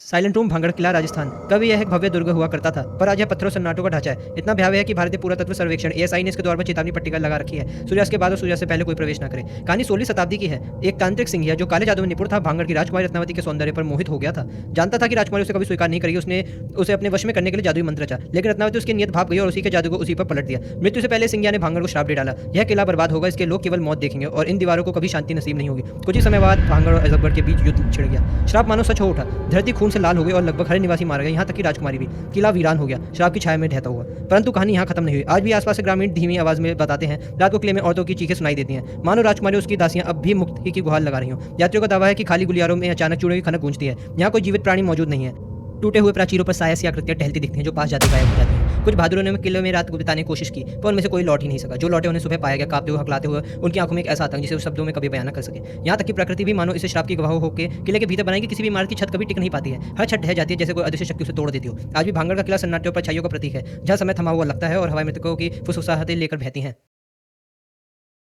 Silent room Bhangarh किला राजस्थान। कभी यह एक भव्य दुर्ग हुआ करता था, पर आज यह पत्थरों सन्नाटों का ढांचा है। इतना भयावह है कि भारतीय पुरातत्व सर्वेक्षण एएसआई ने इसके द्वार पर चेतावनी पट्टिका लगा रखी है, सूर्यास्त के बाद और सूर्यास्त से पहले कोई प्रवेश न करे। कहानी 16वीं शताब्दी की है। एक तांत्रिक सिंह है जो काले जादू में निपुण था, भांगड़ की राजकुमारी रत्नावती के सौंदर्य पर मोहित हो गया था। जानता था कि राजकुमारी उसे कभी स्वीकार नहीं करेगी। उसने उसे अपने वश में करने के लिए जादुई मंत्र रचा, लेकिन रत्नावती उसकी नियत भाप गई और उसी के जादू को उसी पर पलट दिया। मृत्यु से पहले सिंघिया ने भांगड़ को श्राप दे डाला, यह किला बर्बाद होगा, इसके लोग केवल मौत देखेंगे और इन दीवारों को कभी शांति नसीब नहीं होगी। कुछ ही समय बाद भांगड़ और अजबगढ़ के बीच युद्ध छिड़ गया। श्राप मानो सच हो उठा, धरती खून से लाल हो गई और लगभग हर निवासी मारा गया, यहाँ तक कि राजकुमारी भी। किला वीरान हो गया, श्राप की छाया में ढहता हुआ। परंतु कहानी यहाँ खत्म नहीं हुई। आज भी आसपास के ग्रामीण धीमी आवाज में बताते हैं, रात को किले में औरतों की चीखें सुनाई देती हैं, मानो राजकुमारी उसकी दासियां अब भी मुक्ति की गुहार लगा रही हों। यात्रियों का दावा है कि खाली गुलियारों में अचानक चूड़ों की खनक गूंजती है। यहाँ कोई जीवित प्राणी मौजूद नहीं है। टूटे हुए प्राचीरों पर साया सी आकृतियां टहलती दिखती हैं जो पास जाते गायब हो जाती हैं। कुछ बहादुरों ने किले में रात को बिताने की कोशिश की, पर उनमें से कोई लौट ही नहीं सका। जो लौटे उन्हें सुबह पाया गया, कांपते हुए, हकलाते हुए। उनकी आंखों में एक ऐसा आतंक जिसे उस शब्दों में कभी बयान न कर सके। यहाँ तक कि प्रकृति भी मानो इसे श्राप की गवाह होकर किले के भीतर बनाई कि किसी भी इमारत की छत कभी टिक नहीं पाती है। हर छत ढह जाती है जैसे कोई अदृश्य शक्ति उसे तोड़ देती हो। आज भी भांगड़ का किला सन्नाटे और परछाइयों का प्रतीक है, जहाँ समय थमा हुआ लगता है और हवाएं मृतकों की फुसफुसाहटें लेकर बहती हैं।